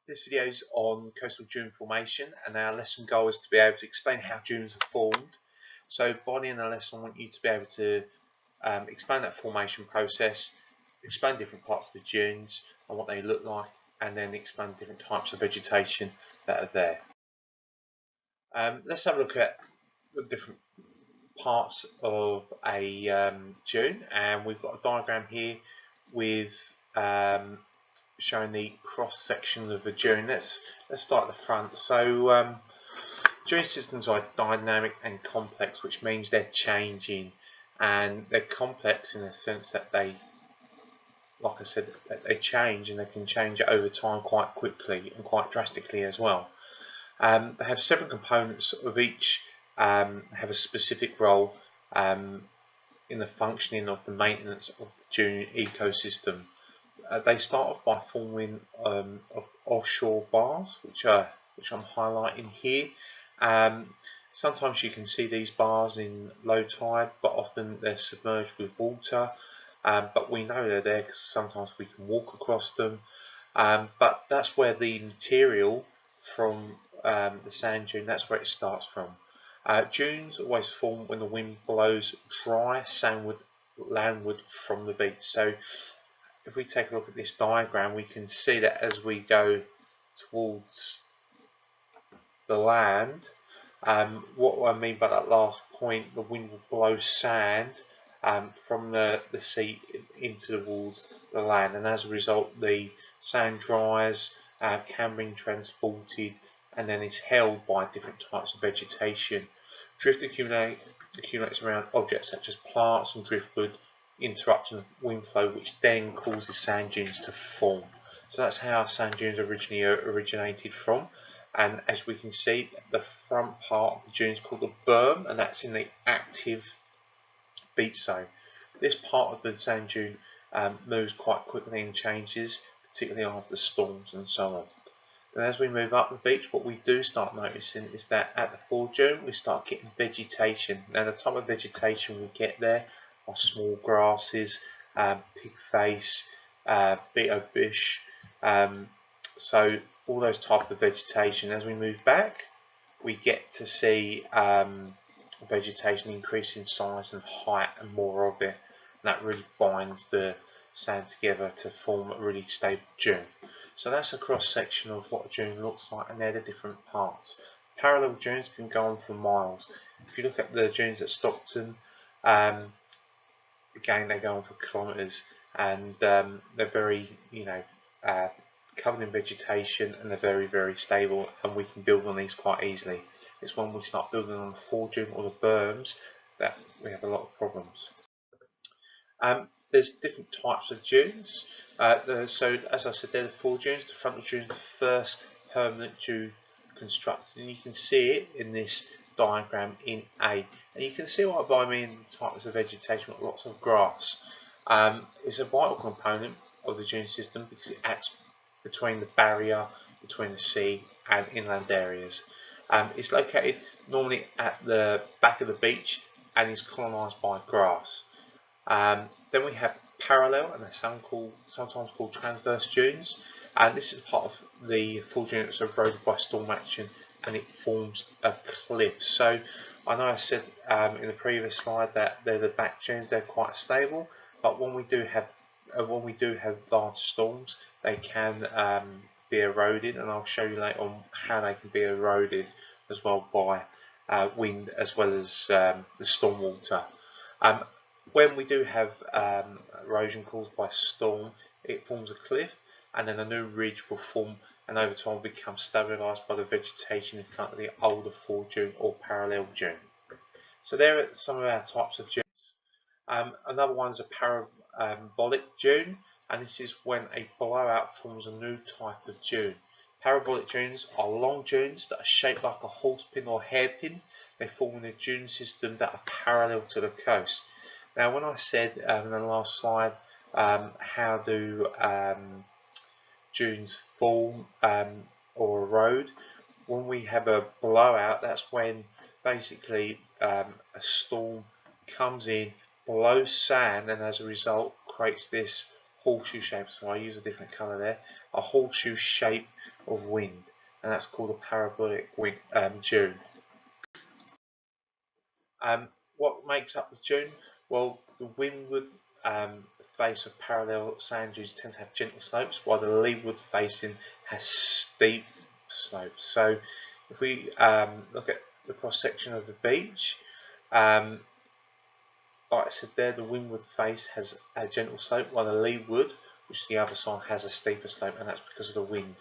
This video is on coastal dune formation, and our lesson goal is to be able to explain how dunes are formed. So by the end of the lesson, I want you to be able to explain that formation process, explain different parts of the dunes and what they look like, and then explain different types of vegetation that are there. Let's have a look at the different parts of a dune, and we've got a diagram here with showing the cross section of a dune. Let's start at the front. So dune systems are dynamic and complex, which means they're changing, and they're complex in the sense that they, like I said, they change, and they can change over time quite quickly and quite drastically as well. They have several components of each have a specific role in the functioning of the maintenance of the dune ecosystem. They start off by forming of offshore bars, which I'm highlighting here. Sometimes you can see these bars in low tide, but often they're submerged with water. But we know they're there because sometimes we can walk across them. But that's where the material from the sand dune, that's where it starts from. Dunes always form when the wind blows dry sandwood landward from the beach. So if we take a look at this diagram, we can see that as we go towards the land, what I mean by that last point, the wind will blow sand from the sea into towards the land, and as a result the sand dries, can be transported, and then is held by different types of vegetation. Drift accumulates around objects such as plants and driftwood, interrupting wind flow, which then causes sand dunes to form. So that's how sand dunes originally originated from. And as we can see, the front part of the dune is called the berm, and that's in the active beach zone. This part of the sand dune moves quite quickly and changes, particularly after storms and so on. Then as we move up the beach, what we do start noticing is that at the fore dune we start getting vegetation. Now the type of vegetation we get there are small grasses, pigface, beetle bush, so all those type of vegetation. As we move back, we get to see vegetation increase in size and height and more of it, and that really binds the sand together to form a really stable dune. So that's a cross section of what a dune looks like, and they're the different parts. Parallel dunes can go on for miles. If you look at the dunes at Stockton, again they go on for kilometres, and they're very, covered in vegetation, and they're very stable, and we can build on these quite easily. It's when we start building on the fore dune or the berms that we have a lot of problems. There's different types of dunes. So as I said, they're the fore dunes. The frontal dune is the first permanent dune constructed, and you can see it in this diagram in A. And you can see what I mean, types of vegetation with lots of grass. It's a vital component of the dune system because it acts between the barrier between the sea and inland areas. It's located normally at the back of the beach and is colonised by grass. Then we have parallel, and they're sometimes called transverse dunes, and this is part of the fore dune that's eroded by storm action, and it forms a cliff. So I know I said in the previous slide that they're the back dunes, they're quite stable, but when we do have large storms, they can be eroded, and I'll show you later on how they can be eroded as well by wind as well as the storm water. When we do have erosion caused by storm, it forms a cliff, and then a new ridge will form, and over time become stabilised by the vegetation in front of the older fore dune or parallel dune. So there are some of our types of dunes. Another one is a parabolic dune, and this is when a blowout forms a new type of dune. Parabolic dunes are long dunes that are shaped like a horsepin or hairpin. They form in a dune system that are parallel to the coast. Now, when I said in the last slide, how do dunes form or erode? When we have a blowout, that's when basically a storm comes in, blows sand, and as a result creates this horseshoe shape, so I use a different colour there, a horseshoe shape of wind, and that's called a parabolic dune. What makes up the dune? Well, the windward face of parallel sand dunes tends to have gentle slopes, while the leeward facing has steep slopes. So if we look at the cross section of the beach, like I said there, the windward face has a gentle slope, while the leeward, which is the other side, has a steeper slope, and that's because of the wind.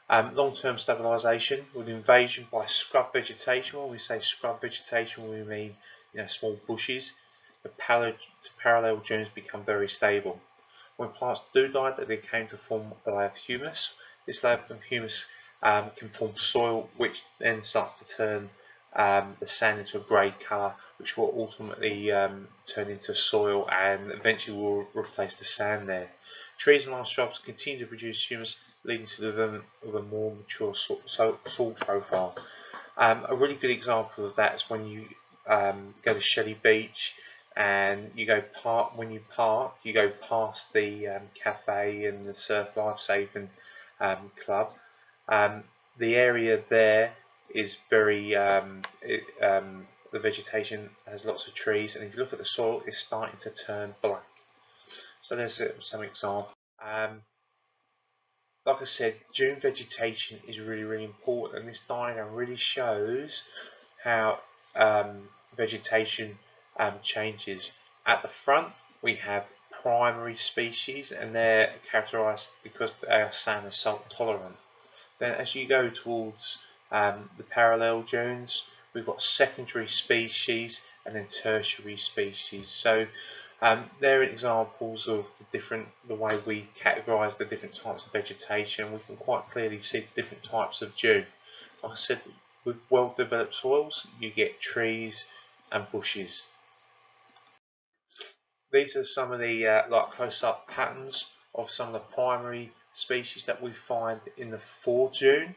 Long-term stabilisation with invasion by scrub vegetation. When we say scrub vegetation, we mean small bushes. The parallel dunes become very stable. When plants do die, they came to form a layer of humus. This layer of humus can form soil, which then starts to turn the sand into a grey colour, which will ultimately turn into soil and eventually will replace the sand there. Trees and large shrubs continue to produce humus, leading to the development of a more mature soil profile. A really good example of that is when you go to Shelley Beach and you go when you park, you go past the cafe and the surf lifesaving club. The area there is very the vegetation has lots of trees, and if you look at the soil, it's starting to turn black. So there's some example. Like I said, dune vegetation is really important, and this diagram really shows how vegetation changes. At the front we have primary species, and they're characterized because they are sand and salt tolerant. Then as you go towards the parallel dunes, we've got secondary species and then tertiary species. So they're examples of the way we categorise the different types of vegetation. We can quite clearly see the different types of dune. Like I said, with well-developed soils, you get trees and bushes. These are some of the close-up patterns of some of the primary species that we find in the fore dune.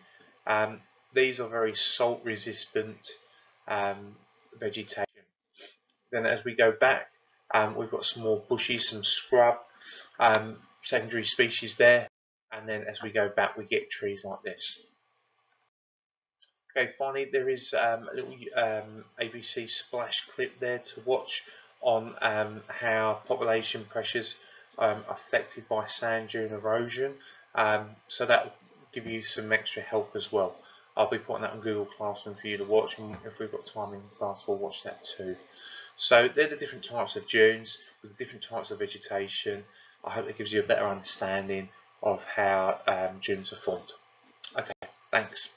These are very salt-resistant vegetation. Then as we go back, we've got some more bushes, some scrub, secondary species there, and then as we go back we get trees like this. Okay, finally there is a little ABC splash clip there to watch on how population pressures are affected by sand dune erosion, so that will give you some extra help as well. I'll be putting that on Google Classroom for you to watch, and if we've got time in class we'll watch that too. So they're the different types of dunes with different types of vegetation. I hope it gives you a better understanding of how dunes are formed. Okay, thanks.